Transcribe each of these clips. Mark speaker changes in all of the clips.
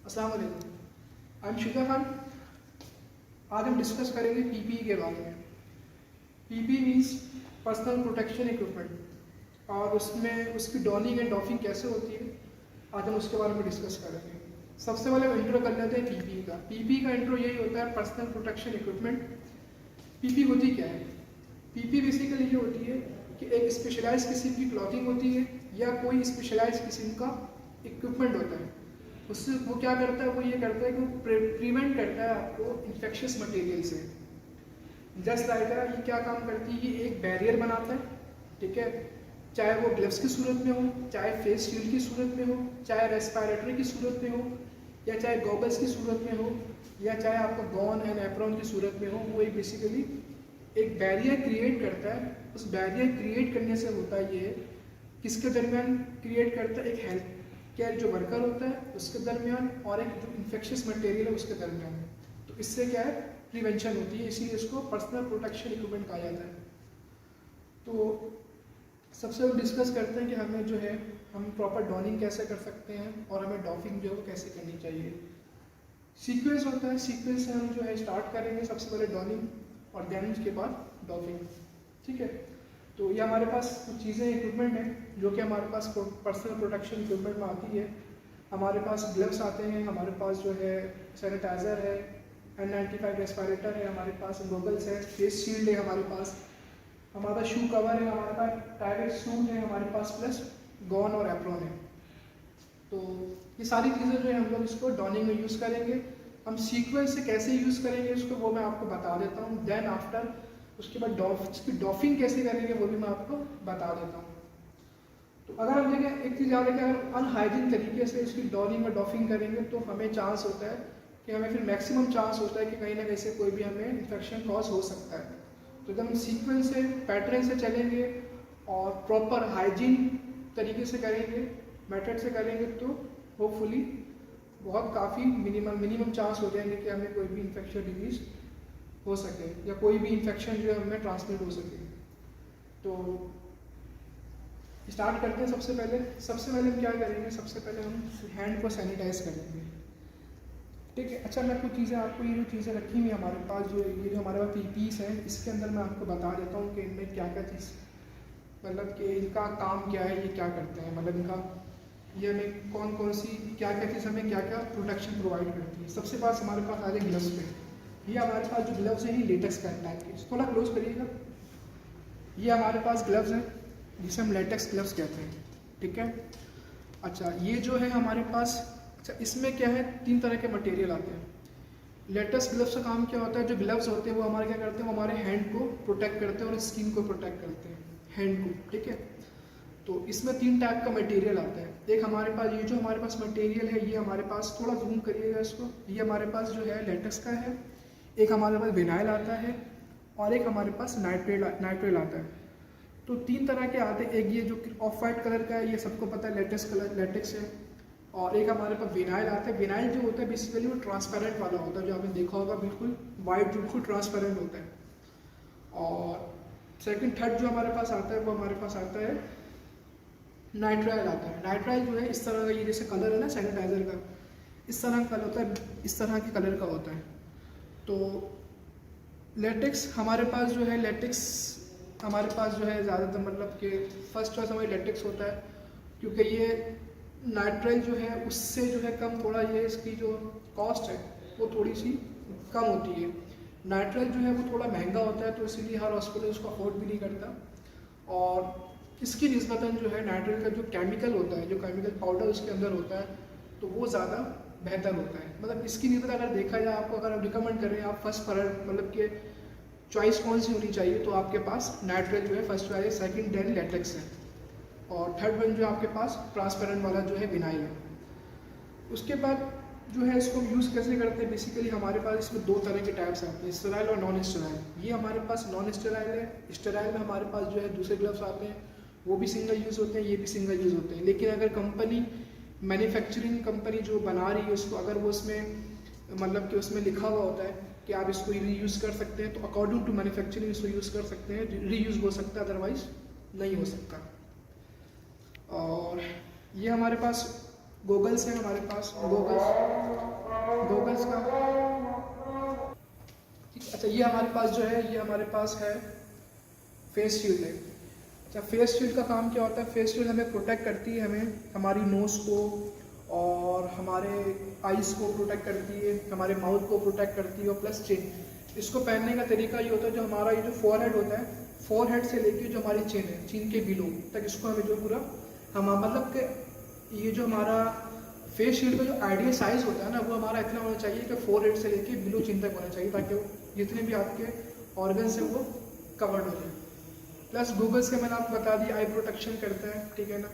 Speaker 1: अस्सलाम वालेकुम, I am शिखा खान। आज हम डिस्कस करेंगे पीपीई के बारे में। PPE means personal protection equipment, और उसमें उसकी डॉनिंग एंड डॉफिंग कैसे होती है, आज हम उसके बारे में डिस्कस करेंगे। सबसे पहले हम इंट्रो कर लेते हैं पीपीई का। पीपीई का इंट्रो यही होता है, पर्सनल प्रोटेक्शन इक्विपमेंट। पीपीई होती क्या है? पीपीई बेसिकली ये होती है कि एक स्पेशलाइज किस्म की क्लॉथिंग होती है या कोई स्पेशलाइज किस्म का इक्विपमेंट होता है। उससे वो क्या करता है, वो ये करता है कि वो प्रिवेंट करता है आपको इन्फेक्शियस मटेरियल से। जस्ट लाइक ये क्या काम करती है, ये एक बैरियर बनाता है, ठीक है। चाहे वो ग्लव्स की सूरत में हो, चाहे फेस शील्ड की सूरत में हो, चाहे रेस्पिरेटरी की सूरत में हो, या चाहे गॉगल्स की सूरत में हो, या चाहे आपका गॉन एंड एप्रॉन की सूरत में हो। वो एक बेसिकली एक बैरियर क्रिएट करता है। उस बैरियर क्रिएट करने से होता ये है, किसके दरमियान क्रिएट करता है, एक हेल्थ केयर जो वर्कर होता है उसके दरमियान और एक जो इन्फेक्शियस मटेरियल है उसके दरमियान। तो इससे क्या है, प्रिवेंशन होती है, इसीलिए इसको पर्सनल प्रोटेक्शन इक्विपमेंट कहा जाता है। तो सबसे हम डिस्कस करते हैं कि हमें जो है हम प्रॉपर डॉनिंग कैसे कर सकते हैं और हमें डॉफिंग जो है वो कैसे करनी चाहिए। सीक्वेंस होता है, सीक्वेंस से हम जो है स्टार्ट करेंगे। सबसे पहले डॉनिंग और देन उसके बाद डॉफिंग, ठीक है। तो ये हमारे पास कुछ चीज़ें इक्विपमेंट हैं जो कि हमारे पास पर्सनल प्रोटेक्शन इक्विपमेंट में आती है। हमारे पास ग्लव्स आते हैं, हमारे पास जो है सैनिटाइज़र है, N95 रेस्पिरेटर है, हमारे पास गॉगल्स है, फेस शील्ड है, हमारे पास हमारा शू कवर है, हमारे पास टाइगर सूट है हमारे पास, प्लस गॉन और एप्रॉन है। तो ये सारी चीज़ें जो है हम लोग इसको डॉनिंग में यूज़ करेंगे। हम सीक्वेंस से कैसे यूज़ करेंगे इसको वो मैं आपको बता देता हूँ। देन आफ्टर उसके बाद इसकी डॉफिंग कैसे करेंगे वो भी मैं आपको बता देता हूँ। तो अगर हम देखें एक चीज़ याद है कि अगर अनहाइजीन तरीके से इसकी डॉनिंग और डॉफिंग करेंगे तो हमें चांस होता है कि हमें फिर मैक्सिमम चांस होता है कि कहीं ना कहीं से कोई भी हमें इन्फेक्शन कॉज हो सकता है। तो एकदम सीक्वेंस से पैटर्न से चलेंगे और प्रॉपर हाइजीन तरीके से करेंगे, मेथड से करेंगे, तो होपफुली बहुत काफ़ी मिनिमम चांस हो जाएंगे कि हमें कोई भी इन्फेक्शन डिजीज हो सके या कोई भी इन्फेक्शन जो है हमें ट्रांसमिट हो सके। तो स्टार्ट करते हैं। सबसे पहले हम क्या करेंगे, सबसे पहले हम हैंड को सैनिटाइज करेंगे, ठीक है। अच्छा, मैं कुछ चीज़ें आपको, ये जो चीज़ें रखी हुई हमारे पास, जो ये जो हमारे पास पीपीस है, इसके अंदर मैं आपको बता देता हूँ कि इनमें क्या क्या चीज़, मतलब कि इनका काम क्या है, ये क्या करते हैं, मतलब इनका ये हमें कौन कौन सी क्या क्या चीज़ हमें क्या क्या प्रोटेक्शन प्रोवाइड करती है। सबसे पास हमारे पास आ जाए ग्लव्स पे। ये हमारे पास जो ग्लव्स हैं ये लेटेक्स का टाइप के, थोड़ा क्लोज करिएगा। ये हमारे पास ग्लव्स हैं जिसे हम लेटेक्स ग्लव्स कहते हैं, ठीक है। अच्छा, ये जो है हमारे पास, अच्छा इसमें क्या है, 3 तरह के मटेरियल आते हैं। लेटेक्स ग्लव्स का काम क्या होता है, जो ग्लव्स होते हैं वो हमारे क्या करते हैं, वो हमारे हैंड को प्रोटेक्ट करते हैं और स्किन को प्रोटेक्ट करते हैं, हैंड को, ठीक है। तो इसमें 3 टाइप का मटेरियल आता है। एक हमारे पास ये जो हमारे पास मटेरियल है, ये हमारे पास, थोड़ा जूम करिएगा इसको, ये हमारे पास जो है लेटेक्स का है। एक हमारे पास विनाइल आता है और एक हमारे पास नाइट्रेल आता है। तो 3 तरह के आते हैं। एक ये जो ऑफ वाइट कलर का है, ये सबको पता है लेटेक्स है। और एक हमारे पास विनाइल आता है। विनाइल जो होता है बेसिकली वो ट्रांसपेरेंट वाला होता है, जो आपने देखा होगा, बिल्कुल वाइट, बिल्कुल ट्रांसपेरेंट होता है। और थर्ड जो हमारे पास आता है वो हमारे पास आता है नाइट्राइल आता है। नाइट्राइल जो है इस तरह का, ये जैसे कलर है ना सैनिटाइजर का, इस तरह का कलर होता है, इस तरह के कलर का होता है। तो लेटेक्स हमारे पास जो है, लेटेक्स हमारे पास जो है ज़्यादातर, मतलब कि फर्स्ट चॉइस हमारी लेटेक्स होता है, क्योंकि ये नाइट्राइल जो है उससे जो है कम, थोड़ा ये इसकी जो कॉस्ट है वो थोड़ी सी कम होती है। नाइट्राइल जो है वो थोड़ा महंगा होता है, तो इसीलिए हर हॉस्पिटल उसको अफोर्ड भी नहीं करता। और इसकी निस्बतन जो है नाइट्राइल का जो केमिकल होता है, जो केमिकल पाउडर उसके अंदर होता है, तो वो ज़्यादा बेहतर होता है। मतलब इसकी निस्बत अगर देखा जाए, आपको अगर आप रिकमेंड करें, आप फर्स्ट पर मतलब कि चॉइस कौन सी होनी चाहिए, तो आपके पास नाइट्राइल जो है फर्स्ट चॉइस है, सेकंड देन लेटेक्स है, और थर्ड वन जो आपके पास ट्रांसपेरेंट वाला जो है विनाइल है। उसके बाद जो है इसको यूज़ कैसे करते हैं, बेसिकली हमारे पास इसमें 2 तरह के टाइप्स आते हैं, स्टेराइल और नॉन स्टेराइल। ये हमारे पास नॉन स्टेराइल है। स्टेराइल में हमारे पास जो है दूसरे ग्लव्स आते हैं, वो भी सिंगल यूज़ होते हैं, ये भी सिंगल यूज़ होते हैं। लेकिन अगर कंपनी, मैन्युफैक्चरिंग कंपनी जो बना रही है उसको, अगर वो उसमें मतलब कि उसमें लिखा हुआ होता है कि आप इसको रीयूज़ कर सकते हैं, तो अकॉर्डिंग टू मैन्युफैक्चरिंग इसको यूज़ कर सकते हैं, रीयूज़ हो सकता है, अदरवाइज नहीं हो सकता। और ये हमारे पास गोगल्स है हमारे पास, गोगल्स का। अच्छा ये हमारे पास जो है, ये हमारे पास है फेस शील्ड है। अच्छा फेस शील्ड का काम क्या होता है? फेस शील्ड हमें प्रोटेक्ट करती है, हमें हमारी नोज़ को और हमारे आइज़ को प्रोटेक्ट करती है, हमारे माउथ को प्रोटेक्ट करती है, और प्लस चिन। इसको पहनने का तरीका ये होता है, जो हमारा ये जो फोरहेड होता है, फोरहेड से लेके जो हमारी चिन है, चिन के बिलो तक इसको हमें जो पूरा हम मतलब कि ये जो हमारा फेस शील्ड का जो आइडियल साइज होता है ना, वो हमारा इतना होना चाहिए कि फोरहेड से लेके बिलो चिन तक होना चाहिए, ताकि जितने भी आपके ऑर्गन्स हैं वो कवर्ड हो जाए। प्लस गूगल्स के मैंने आपको बता दिया आई प्रोटेक्शन करता है, ठीक है ना।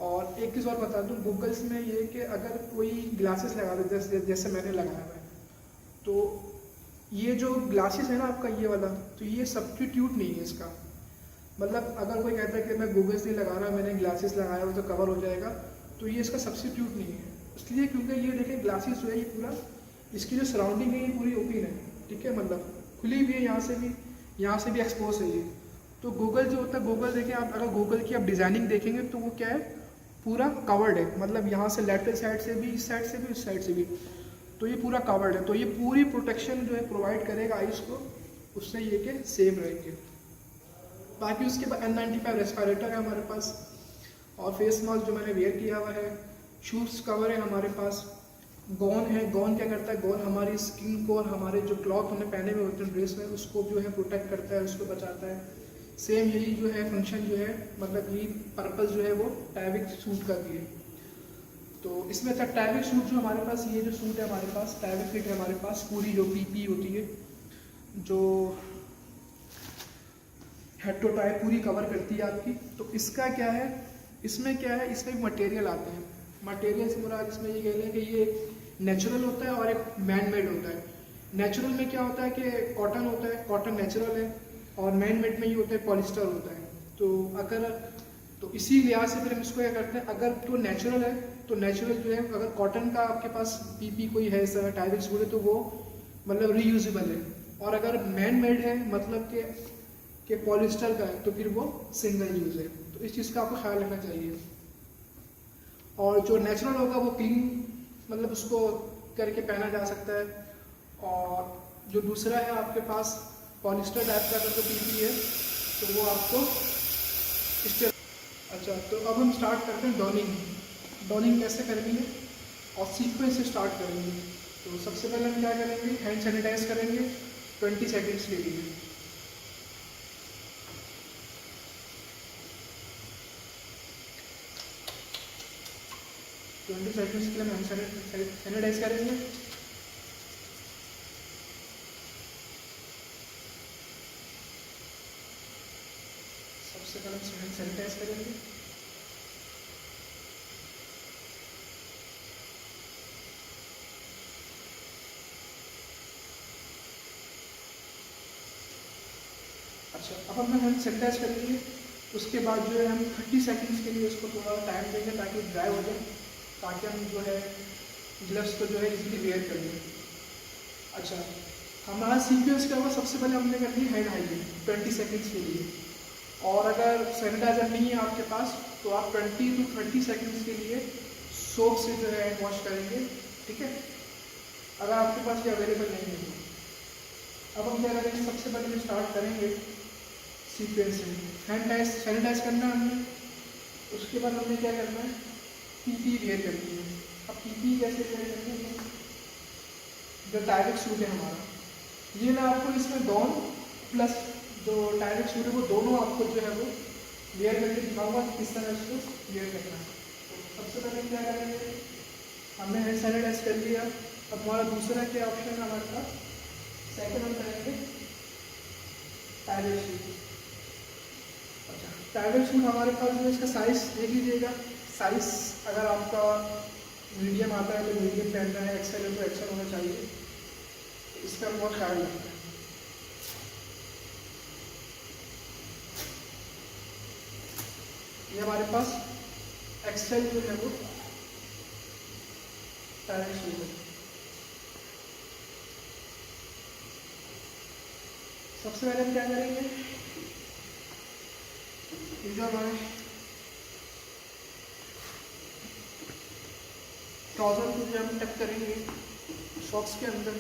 Speaker 1: और एक चीज़ और बता दूँ, गूगल्स में ये कि अगर कोई ग्लासेस लगा दे, जैसे मैंने लगाया हुआ है, तो ये जो ग्लासेस है ना आपका ये वाला, तो ये सब्स्टिट्यूट नहीं है इसका। मतलब अगर कोई कहता है कि मैं गूगल्स नहीं लगा रहा, मैंने ग्लासेस लगाया हुआ तो कवर हो जाएगा, तो ये इसका सब्स्टिट्यूट नहीं है। इसलिए क्योंकि ये देखिए ग्लासेस जो है ये पूरा, इसकी जो सराउंडिंग है ये पूरी ओपन है, ठीक है, मतलब खुली भी है, यहाँ से भी एक्सपोज है ये। तो गूगल जो होता है, गूगल देखिए आप, अगर गूगल की आप डिज़ाइनिंग देखेंगे तो वो क्या है, पूरा कवर्ड है, मतलब यहाँ से लेफ्ट साइड से भी, इस साइड से भी, इस साइड से भी, तो ये पूरा कवर्ड है। तो ये पूरी प्रोटेक्शन जो है प्रोवाइड करेगा आइज़ को, उससे ये के सेफ रहेंगे। बाकी उसके बाद N95 रेस्पिरेटर है हमारे पास, और फेस मास्क जो मैंने वेयर किया हुआ है, शूज़ कवर है हमारे पास, गॉन है। गॉन क्या करता है? गॉन हमारी स्किन को और हमारे जो क्लॉथ हमने पहने हुए होते हैं ड्रेस में, उसको जो है प्रोटेक्ट करता है, उसको बचाता है। सेम यही जो है फंक्शन जो है, मतलब यही पर्पस जो है वो टाइविक सूट का भी है। तो इसमें अच्छा टाइविक सूट जो हमारे पास, ये जो सूट है हमारे पास टाइविक फिट है हमारे पास, पूरी जो पीपी होती है, जो हेड टू टाई पूरी कवर करती है आपकी। तो इसका क्या है, इसमें क्या है, इसमें मटेरियल आते हैं। मटेरियल से मुराद इसमें ये कह लें कि ये नेचुरल होता है और एक मैन मेड होता है। नेचुरल में क्या होता है कि कॉटन होता है, कॉटन नेचुरल है, और मैन मेड में ये होता है पॉलिस्टर होता है। तो अगर तो इसी लिहाज से फिर हम इसको क्या करते हैं, अगर तो नेचुरल है तो नेचुरल जो है, अगर कॉटन का आपके पास पीपी कोई है टाइविक सूट है तो वो मतलब रीयूजेबल है, और अगर मैन मेड है मतलब कि पॉलिस्टर का है तो फिर वो सिंगल यूज है। तो इस चीज़ का आपको ख्याल रखना चाहिए। और जो नेचुरल होगा वो क्लीन, मतलब उसको करके पहना जा सकता है। और जो दूसरा है आपके पास पॉलिस्टर टाइप का अगर तो पीपी है तो वो आपको इस। अच्छा तो अब हम स्टार्ट करते हैं डॉनिंग। डॉनिंग कैसे करनी है और सीक्वेंस से स्टार्ट करेंगे। तो सबसे पहले हम क्या करेंगे, हैंड सैनिटाइज करेंगे 20 सेकेंड्स के लिए। सेकेंड्स के लिए हम सैनिटाइज करेंगे। सबसे पहले हम सैनिटाइज करेंगे। अच्छा अब हम हैंड सैनिटाइज करेंगे, उसके बाद जो है हम 30 सेकेंड्स के लिए उसको थोड़ा टाइम देंगे ताकि ड्राई हो जाए, ताकि हम जो है ग्लव्स को जो है इजीली वेयर कर लें। अच्छा हमारा सीक्वेंस क्या होगा, सबसे पहले हमने करनी है हैंड हाइजीन 20 सेकेंड्स के लिए। और अगर सैनिटाइज़र नहीं है आपके पास तो आप 20 to 30 सेकेंड्स के लिए सोप से जो है हैंड वॉश करेंगे, ठीक है, अगर आपके पास ये अवेलेबल नहीं है तो। अब हम क्या करेंगे, सबसे पहले हम स्टार्ट करेंगे सीक्वेंस से हैंड सैनिटाइज करना है हमने। उसके बाद हमने क्या करना है, पीपी वेयर करनी है। अब पीपी कैसे वेयर करनी है, जो टाइविक सूट है हमारा, ये मैं आपको इसमें गॉन प्लस जो टाइविक सूट है वो दोनों आपको जो है वो वेयर करके दिखाऊंगा किस तरह इसको वेयर करना है। तो सबसे पहले क्या करेंगे, हमने हैंड सैनिटाइज कर लिया। अब हमारा दूसरा क्या ऑप्शन है हमारे पास, सेकंड हम करेंगे टाइविक सूट। अच्छा टाइविक सूट हमारे पास जो इसका साइज़ देख लीजिएगा, साइज़ अगर आपका मीडियम आता है तो मीडियम पहनना है, एक्सेल है तो एक्सेल होना चाहिए, इसका बहुत ख्याल रखना है। ये हमारे पास एक्सेल जो है वो टाइविक सूट है। सबसे पहले हम क्या करेंगे, ये जो हमारे ट्राउज़र को भी हम टक करेंगे सॉक्स के अंदर,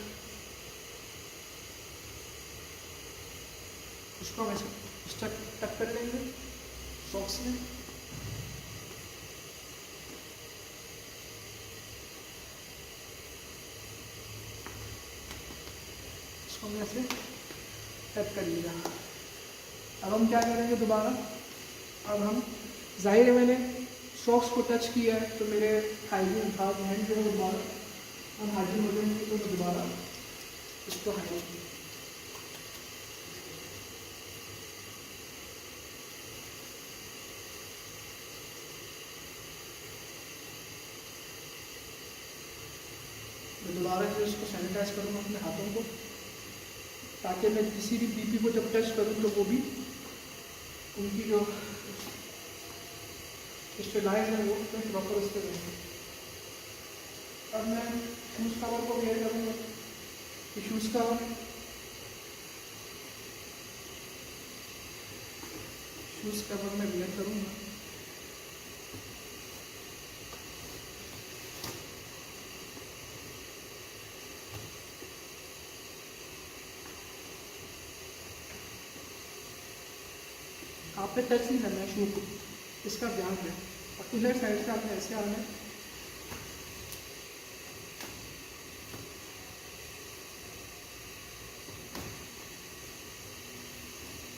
Speaker 1: इसको हम ऐसे टक कर लेंगे सॉक्स में। इसको हम ऐसे टक कर लिया। अब हम क्या करेंगे दोबारा, अब हम जाहिर है मैंने सॉक्स को टच किया है तो मेरे हाइजीन हाथ हैंड जो है दोबारा हम हाइजीन हो जाएंगे, तो मैं दोबारा इसको हाइजीन मैं दोबारा जो इसको सैनिटाइज करूँगा अपने हाथों को, ताकि मैं किसी भी बीपी को जब टच करूँ तो वो भी उनकी जो स्टेलाइज है वो मैं प्रॉपर उस पर रहूँ। अब मैं शूज़ कवर को वेयर करूँगा, शूज़ कवर मैं वेयर करूँगा। आपने टच नहीं करना है शू को, इसका ध्यान है। और इधर साइड से आपने ऐसे आना है,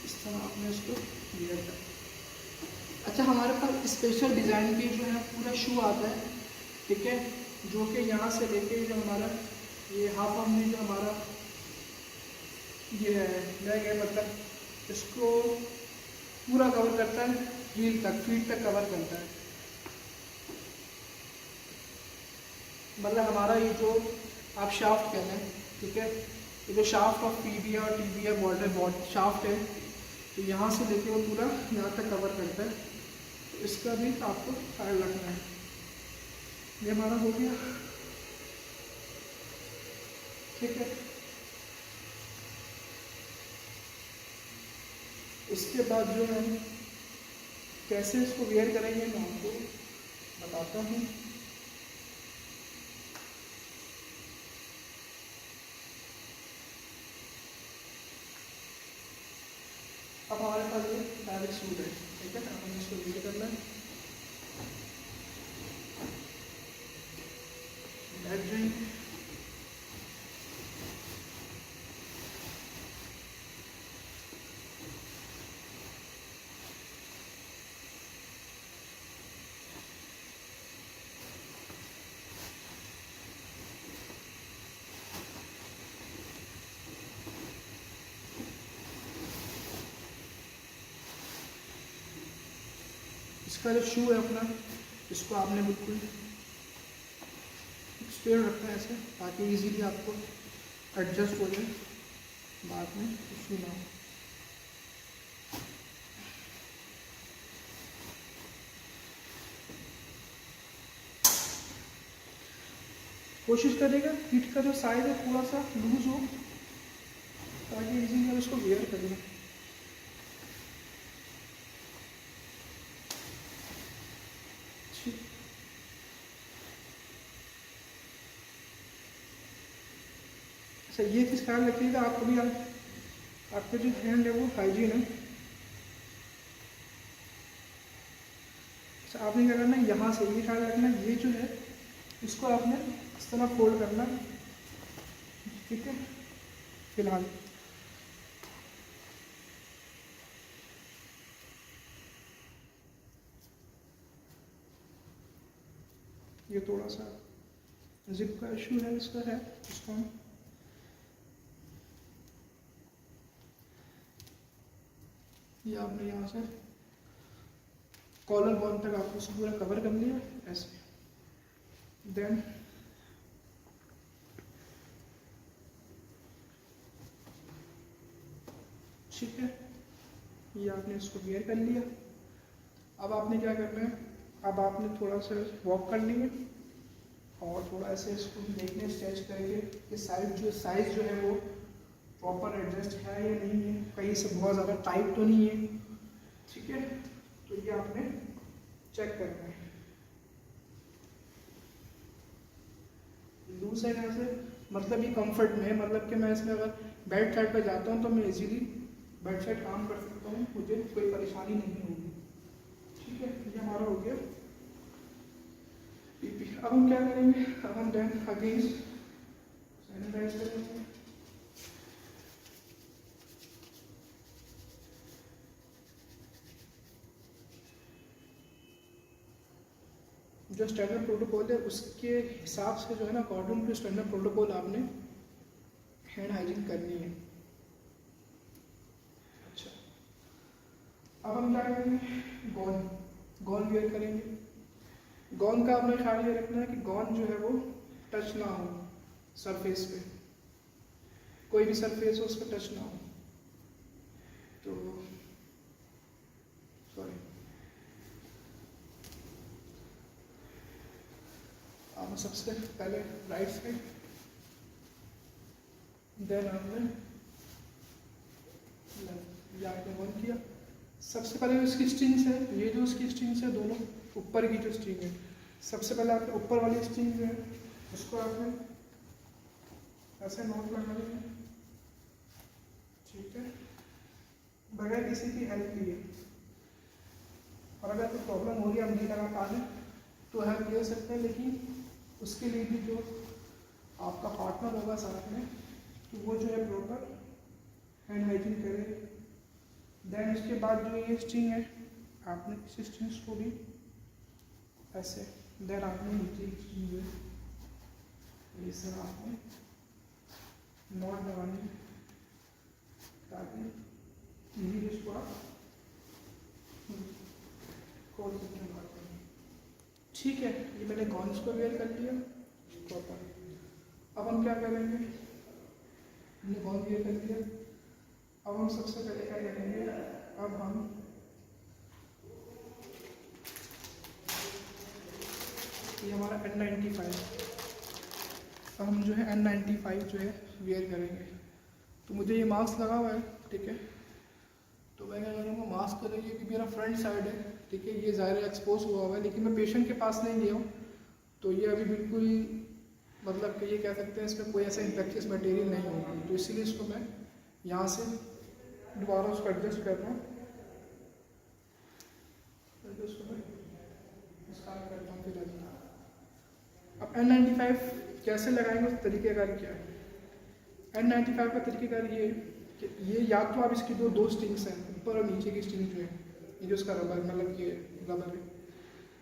Speaker 1: इस तरह आपने इसको क्लियर कर। अच्छा, हमारे पास स्पेशल डिज़ाइन के जो है पूरा शू आता है, ठीक है, जो कि यहाँ से लेके जो हमारा ये हाफ आर्म में जो हमारा ये लेग है, मतलब इसको पूरा कवर करता है, हील तक, फीट तक कवर करता है। मतलब हमारा ये जो आप शाफ्ट कहते हैं, ठीक है, ये जो शाफ्ट ऑफ पीबिया और टीबिया बॉर्डर शाफ्ट है, तो यहाँ से लेके वो पूरा यहाँ तक कवर करता है, तो इसका भी आपको ख्याल रखना है। ये हमारा हो गया, ठीक है। इसके बाद जो है कैसे इसको वेयर करेंगे मैं आपको बताता हूँ। अब हमारे पास ये डायरेक्ट सूट है, ठीक है, हमें इसको वेयर करना है। बैठ जाएंगे, इसका जो शू है अपना, इसको आपने बिल्कुल स्ट्रेट रखना है ऐसे, ताकि इजीली आपको एडजस्ट हो जाए, बाद में इशू ना हो। कोशिश करेगा फीट का जो साइज है थोड़ा सा लूज हो, ताकि इजीली हम इसको वेयर करें। अच्छा, ये चीज़ ख्याल रखिएगा, आपको भी आपके जो हैंड है वो हाइजीन है। अच्छा, आपने क्या करना है, यहाँ से ये ख्याल रखना, ये जो है इसको आपने इस तरह फोल्ड करना, ठीक है। फिलहाल ये थोड़ा सा जिप का इशू है, इसका है, इसको हम ये आपने यहाँ से कॉलर बोन तक आपको उसको पूरा कवर कर लिया ऐसे। देन ठीक है, ये आपने इसको वेयर कर लिया। अब आपने क्या करना है, अब आपने थोड़ा सा वॉक कर लिए और थोड़ा ऐसे इसको देखने स्ट्रेच करके कि साइज जो है वो प्रॉपर एडजस्ट है या नहीं है, कहीं से बहुत ज़्यादा टाइट तो नहीं है, ठीक है। तो ये आपने चेक करना है। लूज है यहाँ से, मतलब ये कंफर्ट में है, मतलब कि मैं इसमें अगर बेड साइड पर जाता हूँ तो मैं इजीली बेड साइड काम कर सकता हूँ, मुझे कोई परेशानी नहीं होगी। ठीक है, ये हमारा हो गया पीपी। अब हम क्या करेंगे, अब हम देन अगेन सैनिटाइज करेंगे। जो स्टैंडर्ड प्रोटोकॉल है उसके हिसाब से जो है ना, अकॉर्डिंग टू स्टैंडर्ड प्रोटोकॉल आपने हैंड हाइजीन करनी है। अच्छा, अब हम क्या करेंगे, गॉन वेयर करेंगे। गॉन का आपने ख्याल ये रखना है कि गॉन जो है वो टच ना हो सरफेस पे, कोई भी सरफेस हो उस पर टच ना हो। तो सॉरी, आपने सबसे पहले राइट साइड, देन आपने ये आपने वन किया। सबसे पहले जो इसकी स्ट्रिंग्स है, ये जो इसकी स्ट्रिंग्स है दोनों ऊपर की जो स्ट्रिंग है, सबसे पहले आपने ऊपर वाली स्ट्रिंग जो है उसको आपने ऐसे नॉट लगा देंगे। ठीक है, बगैर किसी की हेल्प लिए। और अगर कोई प्रॉब्लम हो रही है, हम नहीं लगा पा रहे तो हेल्प ले सकते हैं, लेकिन उसके लिए भी जो आपका पार्टनर होगा साथ में, तो वो जो है प्रॉपर हैंड हाइजीन करे। देन उसके बाद जो ये स्ट्रिंग है, आपने इस स्ट्रिंग्स को भी ऐसे, देन आपने नीचे की स्ट्रिंग जो है ये सब आपने नॉट लगानी ताकि इजीली इसको आप खोल सकते हैं। ठीक है, ये मैंने गॉन्स को वेयर कर लिया प्रॉपर। अब हम क्या करेंगे, हमने गॉन वेयर कर लिया, अब हम सबसे पहले क्या करेंगे, अब हम ये हमारा N95, अब हम जो है N95 जो है वेयर करेंगे। तो मुझे ये मास्क लगा हुआ है, ठीक है, तो मैं क्या करूँगा, मास्क करेंगे कि मेरा फ्रंट साइड है, ठीक है, ये ज़ाहिर एक्सपोज हुआ हुआ है, लेकिन मैं पेशेंट के पास नहीं गया हूँ, तो ये अभी बिल्कुल मतलब कि ये कह सकते हैं इसमें कोई ऐसा इन्फेक्शियस मटेरियल नहीं होगा, तो इसीलिए इसको मैं यहाँ से दोबारा उसको एडजस्ट कर रहा हूँ, उसको मैं स्टार्ट करता हूँ। फिर अब N95 कैसे लगाएंगे, उस तरीक़ेकार क्या है। N95 का तरीक़ेकार ये कि ये या तो आप इसकी दो स्ट्रिंग्स हैं, ऊपर और नीचे की स्ट्रिंग जो है, ये जो इसका रबर मतलब ये रबर है,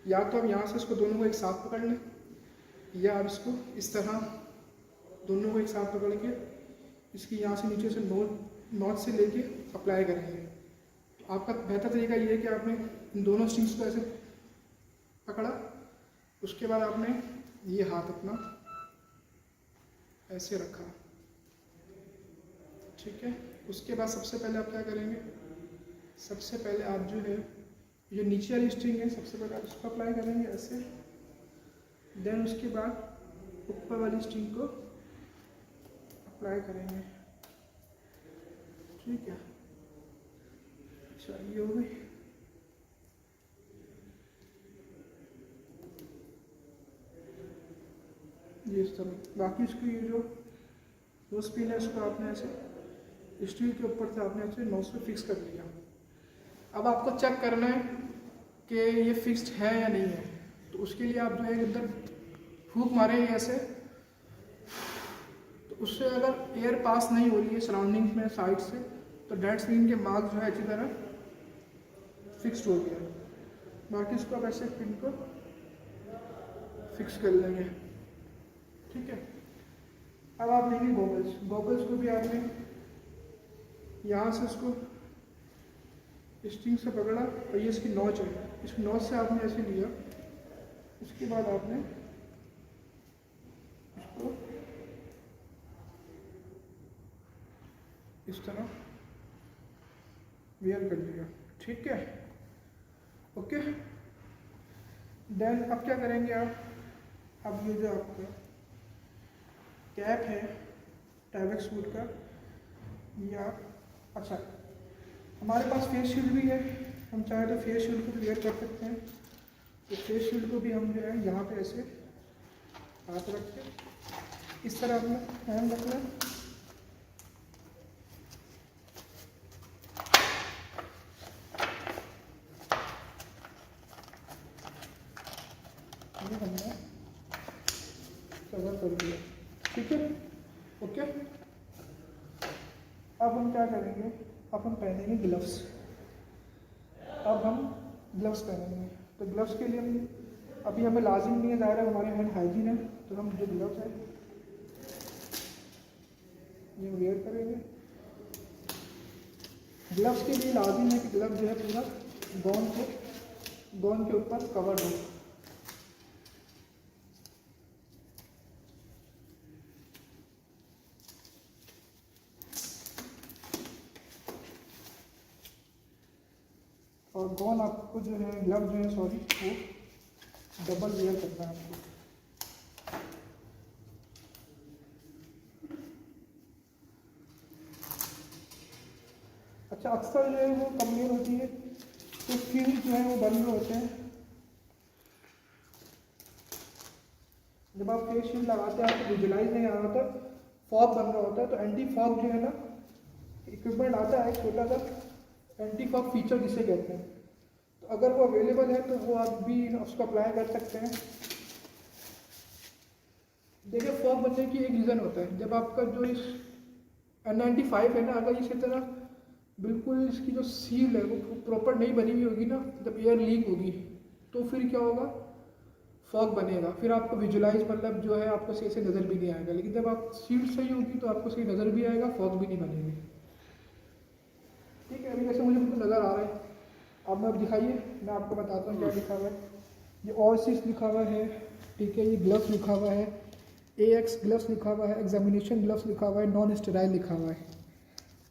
Speaker 1: या तो आप यहाँ से इसको दोनों को एक साथ पकड़ लें, या आप इसको इस तरह दोनों को एक साथ पकड़ के इसकी यहाँ से नीचे से नॉच से लेके अप्लाई करेंगे। तो आपका बेहतर तरीका ये है कि आपने इन दोनों स्ट्रिंग्स को ऐसे पकड़ा, उसके बाद आपने ये हाथ अपना ऐसे रखा, ठीक है। उसके बाद सबसे पहले आप क्या करेंगे, सबसे पहले आप जो है ये नीचे वाली स्ट्रिंग है, सबसे पहले आप इसको अप्लाई करेंगे ऐसे, देन उसके बाद ऊपर वाली स्ट्रिंग को अप्लाई करेंगे, ठीक है। अच्छा, ये हो गई। ये इस तरह, बाकी इसको ये जो स्पिन है इसको आपने ऐसे स्टील के ऊपर से आपने ऐसे नोज पे फिक्स कर लिया। अब आपको चेक करना है कि ये फिक्स्ड है या नहीं है, तो उसके लिए आप जो है इधर फूंक मारेंगे ऐसे, तो उससे अगर एयर पास नहीं हो रही है सराउंडिंग्स में साइड से, तो डेड स्पिन के मार्क जो है अच्छी तरह फिक्स्ड हो गया। बाकी इसको आप ऐसे पिन को फिक्स कर लेंगे, ठीक है। अब आप लेंगे गॉगल्स को भी आपने यहाँ से इसको स्ट्रिंग से पकड़ा, और ये इसकी नॉच है, इस नॉच से आपने ऐसे लिया, उसके बाद आपने इसको इस तरह वेयर कर लिया, ठीक है, ओके। देन अब क्या करेंगे आप, अब ये जो आपका कैप है टाइवेक्स वुड का, ये आप, अच्छा हमारे पास फेस शील्ड भी है, हम चाहे तो फेस शील्ड को भी वेयर कर सकते हैं। तो फेस शील्ड को भी हम जो है यहाँ पे ऐसे हाथ रख के इस तरह अपना हैंड रखना है। ये हमने कवर कर दिया, ठीक है, ओके। अब हम क्या करेंगे, अब हम पहनेंगे ग्लव्स। अब हम ग्लव्स पहनेंगे, तो ग्लव्स के लिए हम अभी हमें लाजिम नहीं है, ज़ाहिर है हमारे हैंड हाइजीन है, तो हम जो ग्लव्स है ये वेयर करेंगे। ग्लव्स के लिए लाजिम है कि ग्लव जो है पूरा गोन के ऊपर कवर हो। और गोन आपको जो है, ग्लव जो है सॉरी, वो डबल वेयर करना है आपको। अच्छा, अक्सर जो है वो कंप्लेन होती है तो स्किन जो है वो बंद होते हैं। जब आप फेस शील्ड लगाते हैं आपको विजुलाइज नहीं आ रहा होता, फॉग बन रहा होता है, तो एंटी फॉग जो है ना इक्विपमेंट आता है छोटा सा, एंटी फॉग फीचर जिसे कहते हैं, तो अगर वो अवेलेबल है तो वो आप भी उसको अप्लाई कर सकते हैं। देखिए, फॉग बनने की एक रीज़न होता है, जब आपका जो इस N95 है ना, अगर इसी तरह बिल्कुल इसकी जो सील है वो प्रॉपर नहीं बनी हुई होगी ना, जब एयर लीक होगी तो फिर क्या होगा, फॉग बनेगा, फिर आपको विजुलाइज मतलब जो है आपको सही से नज़र भी नहीं आएगा। लेकिन जब आप सील सही होगी तो आपको सही नज़र भी आएगा, फॉग भी नहीं बनेगी, ठीक है। अभी जैसे मुझे नज़र आ रहा है, अब मैं दिखाइए, मैं आपको बताता हूँ क्या लिखा हुआ है। ये ओवरसीज लिखा हुआ है, ठीक है, ये ग्लव्स लिखा हुआ है, AX ग्लव्स लिखा हुआ है, एग्जामिनेशन ग्लव्स लिखा हुआ है, नॉन स्टेराइल लिखा हुआ है,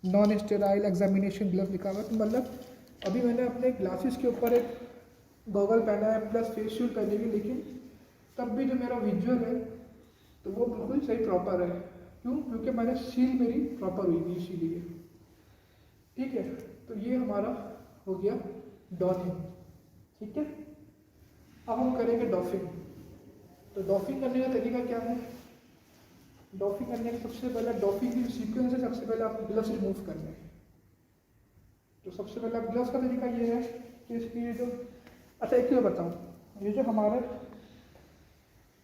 Speaker 1: नॉन स्टेराइल एग्जामिनेशन ग्लव लिखा हुआ है। तो मतलब अभी मैंने अपने ग्लासेस के ऊपर एक गॉगल पहना है प्लस फेस शील्ड पहनेगी, लेकिन तब भी जो मेरा विजुअल है तो वो बिल्कुल सही प्रॉपर है। क्यों? क्योंकि मैंने सील मेरी प्रॉपर हुई थी इसीलिए, ठीक है। तो ये हमारा हो गया डॉनिंग, ठीक है। अब हम करेंगे डॉफिंग। तो डॉफिंग करने का तरीका क्या है, डॉफिंग करने का सबसे पहले डॉफिंग की सीक्वेंस है, सबसे पहले आपको ग्लव्स रिमूव करने हैं। तो सबसे पहले ग्लव्स का तरीका ये है कि इसकी ये जो, अच्छा एक चीज़ बताऊँ, ये जो हमारा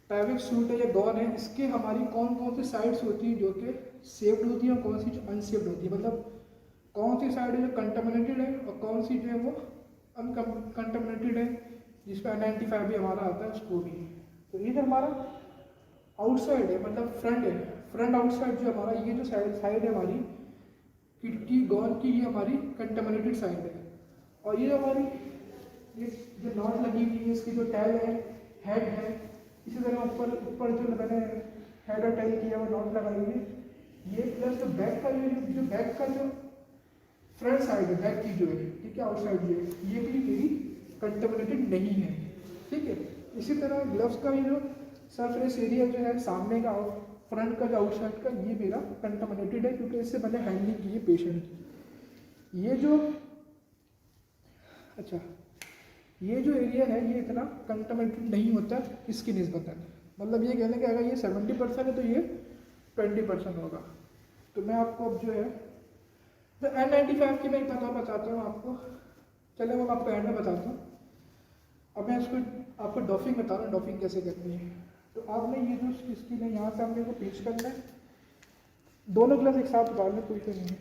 Speaker 1: पैविक सूट है या गॉन है, इसके हमारी कौन कौन सी साइड्स होती हैं जो कि सेव्ड होती हैं और कौन सी जो अनसेव्ड होती है, मतलब कौन सी साइड जो कंटामिनेटेड है और कौन सी जो है वो अनकंटामिनेटेड है, जिसका N95 भी हमारा आता है उसको भी। तो ये जो हमारा आउटसाइड है, मतलब फ्रंट है, फ्रंट आउटसाइड जो हमारा ये जो साइड है हमारी की गॉन की, ये हमारी कंटामिनेटेड साइड है। और ये हमारी ये जो नॉट लगी हुई है, इसकी जो टैल है, हेड है, इसी तरह ऊपर जो मैंने हेड और टैल किया वो नॉट लगाई हुई है, ये प्लस जो बैक का जो बैक का जो फ्रंट साइड है, बैक की जो है, ठीक है, आउटसाइड जो है, ये भी मेरी कंटामिनेटेड नहीं है, ठीक है। इसी तरह ग्लव्स का ये जो सरफेस एरिया जो है सामने का, फ्रंट का जो आउटसाइड का, ये मेरा कंटामिनेटेड है क्योंकि इससे मैंने हैंडलिंग की है पेशेंट की। ये जो, अच्छा, ये जो एरिया है ये इतना कंटामिनेटेड नहीं होता इसकी निस्बतन, मतलब ये कहने कि अगर ये 70% है तो ये 20% होगा। तो मैं आपको अब जो है तो N95 की मैं एक बताता हूँ आपको, चले मैं आपको एंड में बताता हूँ। अब मैं इसको आपको डॉफिंग बता रहा हूँ, डॉफिंग कैसे करनी है। तो आपने ये जो स्किन है यहाँ से आपने को पिंच करना है, दोनों ग्लव्स एक साथ उतारने, कोई तो नहीं है,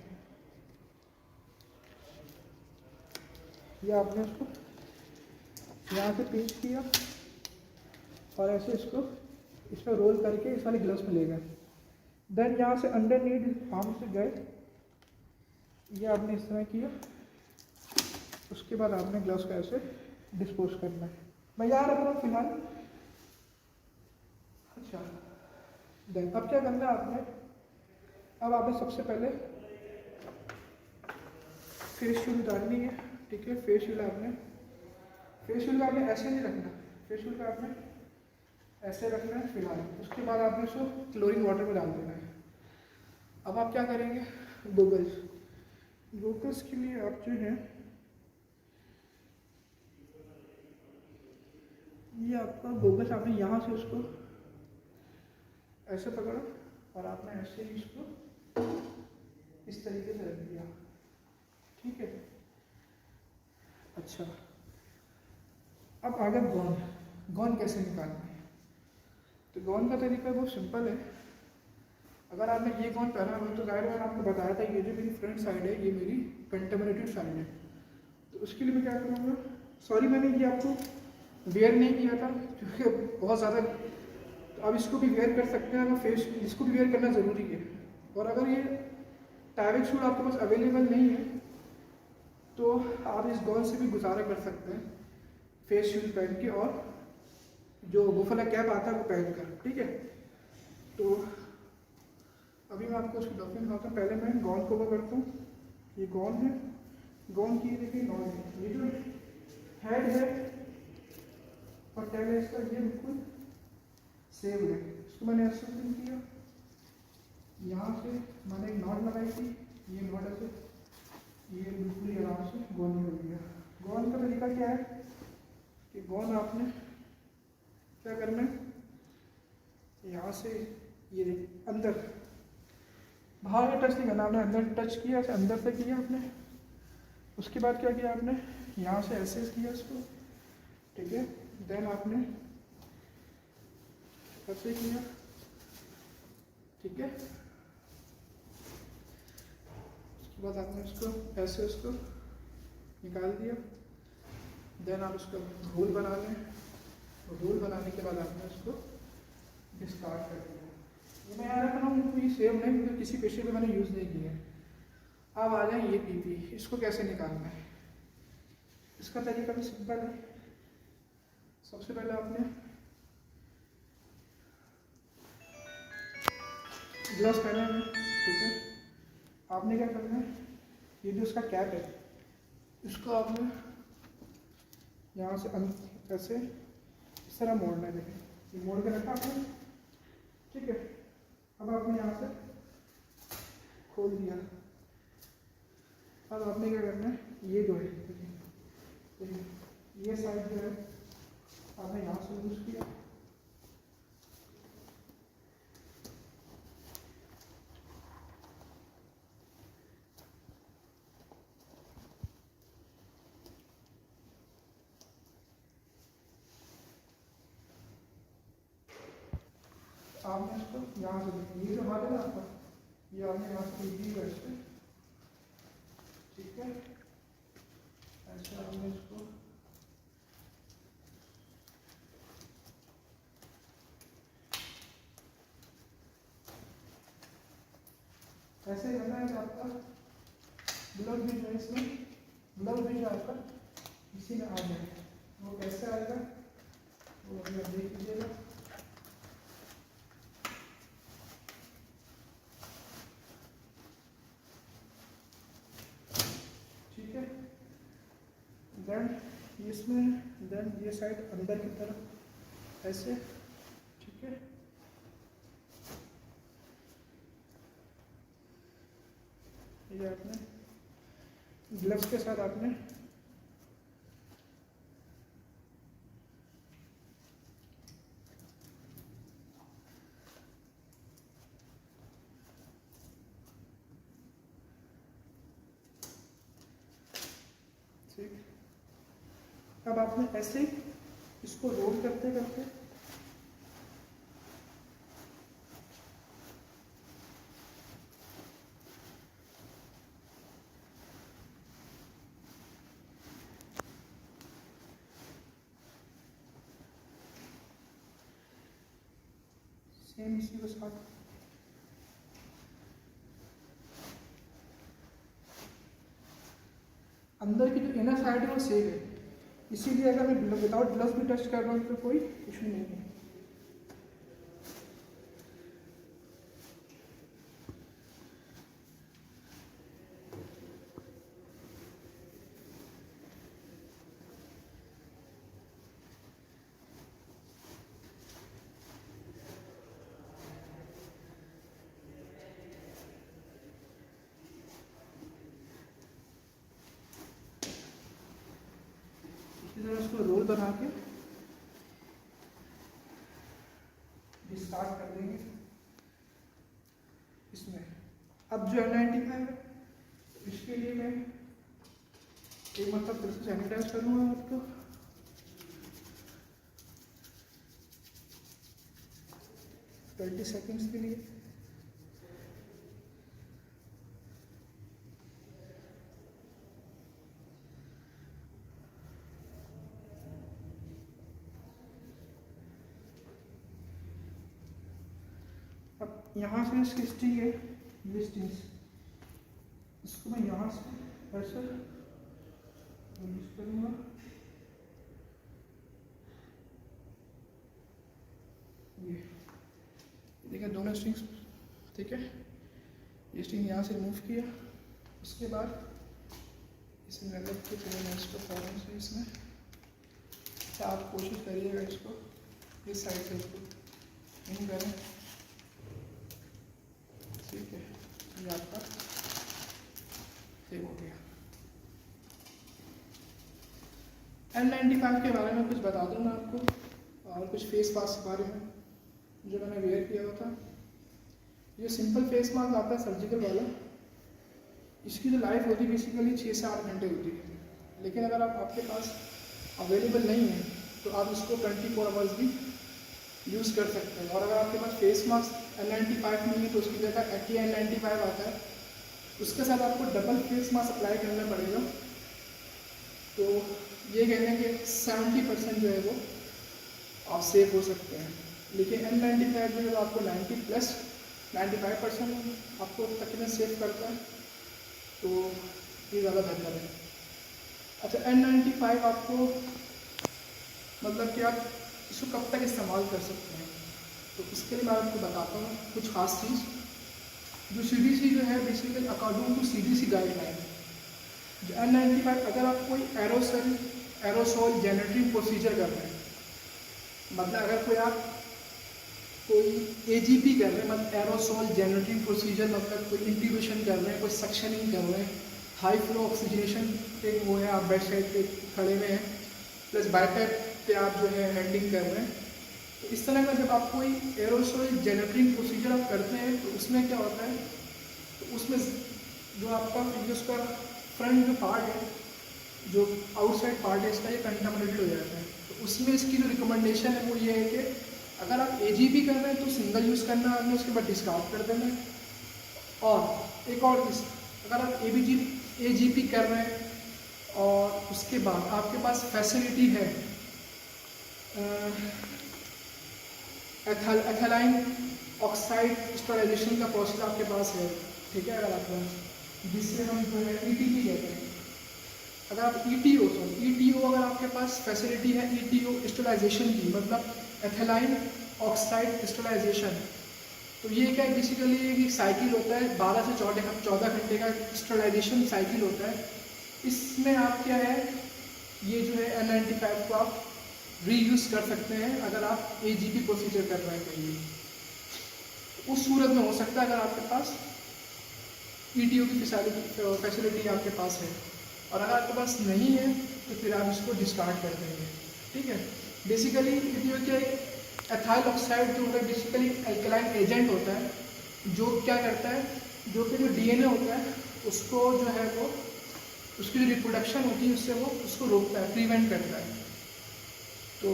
Speaker 1: ये आपने इसको यहाँ से पिंच किया और ऐसे इसको इसमें रोल करके इस वाले ग्लव्स में ले गए। देन यहाँ से अंडरनीड पाम से गए, ये आपने इस तरह किया, उसके बाद आपने ग्लव्स का ऐसे डिस्पोज करना है। मैं यहाँ रख रहा हूँ फिलहाल। अच्छा, देन अब क्या करना है आपने, अब आपने सबसे पहले फेस शील्ड डालनी है, ठीक है। फेस शील्ड का आपने ऐसे नहीं रखना, फेस शील्ड का आपने ऐसे रखना है फिलहाल। उसके बाद आपने इसको क्लोरीन वाटर में डाल देना है। अब आप क्या करेंगे, गोगल्स के लिए आप जो है ये आपका गोगल्स आपने यहाँ से उसको ऐसे पकड़ो और आपने ऐसे ही इसको इस तरीके से रख दिया, ठीक है। अच्छा, अब आ गया गोंद। गोंद कैसे निकालना है? तो गोंद का तरीका बहुत सिंपल है। अगर आपने ये गोंद पहना हुआ तो जाहिर मैंने आपको बताया था ये जो मेरी फ्रंट साइड है ये मेरी कंटेम्परेटिव साइड है। तो उसके लिए मैं क्या करूँगा, सॉरी मैंने ये आपको वेयर नहीं किया था क्योंकि बहुत ज़्यादा, तो अब इसको भी वेयर कर सकते हैं, अगर फेस इसको भी वेयर करना ज़रूरी है। और अगर ये टाइविक शूट आपके पास अवेलेबल नहीं है तो आप इस गोंद से भी गुजारा कर सकते हैं, फेस शील्ड पहन के और जो बुफला कैप आता है वो पहन कर, ठीक है। तो अभी मैं आपको उसकी डॉक्यूमेंट दिखाता हूँ। पहले मैं गोंद को पकड़ता हूँ, ये गोंद है, गोंद की देखिए नॉन है, ये जो हेड है और टेल है इसका ये बिल्कुल सेम है। इसको मैंने ऐसे ओपन किया, यहाँ से मैंने एक नॉट लगाई थी, ये नॉट ऐसे ये बिल्कुल ही आराम से गोंद में लग गया। गोंद का तरीका क्या है कि गोंद आपने क्या करना है, यहाँ से ये अंदर, बाहर में टच नहीं करना, आपने अंदर टच किया, ऐसे अंदर से किया आपने। उसके बाद क्या किया आपने, यहाँ से ऐसे किया इसको, ठीक है। देन आपने ऐसे किया, ठीक है। उसके बाद आपने इसको ऐसे इसको निकाल दिया। देन आप उसका रोल बना लें, रोल बनाने के बाद आपने इसको डिस्कार्ड कर दिया। ये मैं याद रखना हूँ कोई सेव नहीं क्योंकि किसी पेशेंट पे मैंने यूज़ नहीं किया है। अब आ जाए ये पीपी, इसको कैसे निकालना है? इसका तरीका भी सिंपल है। सबसे पहले आपने ग्लव्स पहने हैं, ठीक है। आपने क्या करना है, ये जो इसका कैप है इसको आपने यहाँ से ऐसे इस तरह मोड़ना है, देखिए ये मोड़ के रखा आपने, ठीक है। अब आपने यहाँ से खोल दिया। अब आपने क्या करना है, ये जो है ये साइड जो है आपने यहाँ से यूज किया, आपने इसको यहाँ से देखिए, ये जो हाथ है ना आपका, ये आपने यहाँ से दी वैसे, ठीक है। ऐसे आपने इसको ऐसे करना है। आपका ब्लड भी जो है इसमें, ब्लड भी जो आपका इसी में आ जाएगा। वो कैसे आएगा वो अभी आप देख लीजिएगा। ठीक है, देन इसमें, देन ये साइड अंदर की तरफ ऐसे, ठीक है। ये आपने ग्लव्स के साथ आपने ठीक। अब आपने ऐसे इसको रोल करते करते सेम इसी के साथ अंदर की जो इनर साइड है वो सेम है, इसीलिए अगर मैं विदाउट ग्लव्स भी टच कर रहा हूँ तो कोई इशू नहीं है। उसको रोल बना के डिस्कार्ड कर देंगे। अब जो N95 है इसके लिए मैं एक मतलब फिर से सैनिटाइज करूँगा आपको। तो 20 सेकेंड्स के लिए। अब यहाँ से इसकी स्टिंग है, ये स्टिंग्स, इसको मैं यहाँ से ऐसे यूज करूँगा। ये देखिए दोनों स्ट्रिंग्स, ठीक है। ये स्ट्रिंग यहाँ से रिमूव किया, उसके बाद इसे मैं लग के चले मैं इसको फौरन से इसमें, अच्छा आप कोशिश करिएगा इसको इस साइड से इसको इन करें, ठीक है। ये आपका सेव हो गया। N95 के बारे में कुछ बता दूँ मैं आपको, और कुछ फेस मास्क के बारे में जो मैंने वेयर किया हुआ था। ये सिंपल फेस मास्क आता है सर्जिकल वाला, इसकी जो लाइफ होती है बेसिकली 6 से 8 घंटे होती है, लेकिन अगर आपके पास अवेलेबल नहीं है तो आप इसको 24 आवर्स भी यूज़ कर सकते हैं। और अगर आपके पास फेस मास्क N95 नहीं है तो उसकी जगह AKN95 आता है, उसके साथ आपको डबल फेस मास्क अप्लाई करना पड़ेगा। तो ये कहने के 70% जो है वो आप सेफ हो सकते हैं, लेकिन N95 जो है आपको 90+95% आपको तकरीबन सेफ करता है, तो ये ज़्यादा बेहतर है। अच्छा N95 आपको मतलब कि आप इसको कब तक इस्तेमाल कर सकते हैं, तो इसके लिए मैं आपको बताता हूँ कुछ खास चीज़। जो CDC जो है basically according to CDC guideline, जो N95 अगर आप कोई एरोसोल जेनरेटिंग प्रोसीजर कर रहे हैं, मतलब अगर कोई AGP कर रहे हैं, मतलब एरोसोल जेनरेटिंग प्रोसीजर, मतलब कोई इंट्यूबेशन कर रहे हैं, कोई सक्शनिंग कर रहे हैं, हाई फ्लो ऑक्सीजनेशन पे वो है, आप बेड साइड पे खड़े में हैं, प्लस बाइपैप पे आप जो है हैंडलिंग कर रहे हैं, तो इस तरह का जब आप कोई एरोसोल जेनरेटिंग प्रोसीजर आप करते हैं तो उसमें क्या होता है, तो उसमें जो आपका उसका फ्रंट जो पार्ट है, जो आउटसाइड पार्ट है इसका, ये कंटामिनेटेड हो जाता है। तो उसमें इसकी जो रिकमेंडेशन है वो ये है कि अगर आप AGP कर रहे हैं तो सिंगल यूज़ करना है आपने, उसके बाद डिस्कार्ड कर देना है। और एक और चीज़, अगर आप AGP कर रहे हैं और उसके बाद आपके पास फैसिलिटी है एथिलाइन ऑक्साइड स्टोराइजेशन का प्रोसेस आपके पास है, ठीक है, अगर आपके पास, जिससे हम जो है ETP कहते हैं। अगर आप ETO अगर आपके पास फैसिलिटी है ETO स्टोराइजेशन की, मतलब एथिलाइन ऑक्साइड स्टोराइजेशन, तो ये क्या बेसिकली एक साइकिल होता है, 12 से 14 घंटे का स्टोराइजेशन साइकिल होता है। इसमें आप क्या है, ये जो है N95 को आप रीयूज़ कर सकते हैं अगर आप AGP प्रोसीजर कर रहे हैं कहीं। उस सूरत में हो सकता है अगर आपके पास ETO की फैसिलिटी आपके पास है, और अगर आपके पास नहीं है तो फिर आप इसको डिस्कार्ड कर देंगे, ठीक है। बेसिकली ETO क्या एक एथाइल ऑक्साइड जो होता है बेसिकली एल्कलाइन एजेंट होता है, जो क्या करता है, जो कि जो DNA होता है उसको जो है वो उसकी जो रिप्रोडक्शन होती है उससे वो उसको रोकता है, प्रिवेंट करता है। तो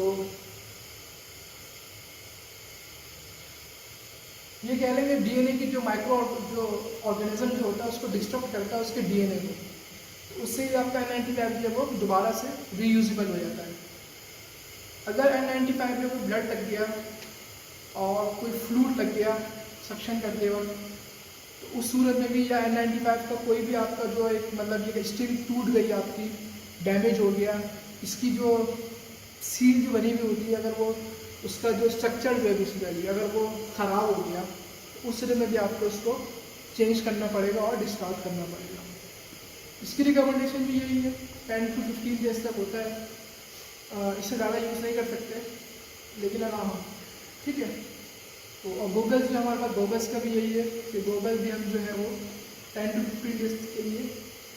Speaker 1: ये कह लेंगे DNA की जो माइक्रो जो ऑर्गेनिज्म जो होता है उसको डिस्ट्रक्ट करता है उसके DNA को, तो उससे ही आपका N95 जो है वो दोबारा से रीयूजेबल हो जाता है। अगर N95 में कोई ब्लड लग गया और कोई फ्लूइड लग गया सक्शन करते वक्त, तो उस सूरत में भी, या N95 का कोई भी आपका जो एक मतलब ये स्टिंग टूट गई आपकी, डैमेज हो गया, इसकी जो सील जो बनी हुई होती है, अगर वो उसका जो स्ट्रक्चर जो है बेसिकली अगर वो ख़राब हो गया, तो उस सूरत में भी आपको उसको चेंज करना पड़ेगा और डिस्कार्ड करना पड़ेगा। इसकी रिकमेंडेशन भी यही है, 10 to 15 डेज तक होता है, इससे ज़्यादा यूज़ नहीं कर सकते, लेकिन हाँ ठीक है। तो और गोगल्स जो हमारे पास गोगल्स का भी यही है कि गोगल्स भी हम जो है वो 10 to 15 डेज के लिए,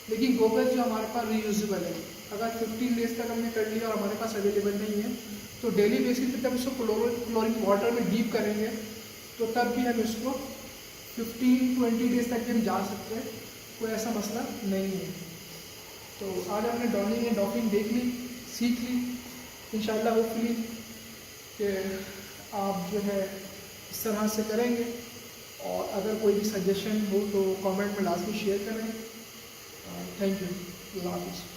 Speaker 1: लेकिन गोगल्स जो हमारे पास रीयूजेबल है, अगर 15 डेज तक हमने कर लिया और हमारे पास अवेलेबल नहीं है तो डेली बेसिस पे जब इसको क्लोरिन वाटर में डीप करेंगे तो तब भी हम इसको 15-20 डेज तक भी हम जा सकते हैं, कोई ऐसा मसला नहीं है। तो आज हमने डॉनिंग एंड डॉकिंग देख ली, सीख ली। इंशाल्लाह होपफुली कि आप जो है इस तरह से करेंगे। और अगर कोई भी सजेशन हो तो कमेंट में लाजमी शेयर करें। Thank you. अल्लाह हाफ़िज़।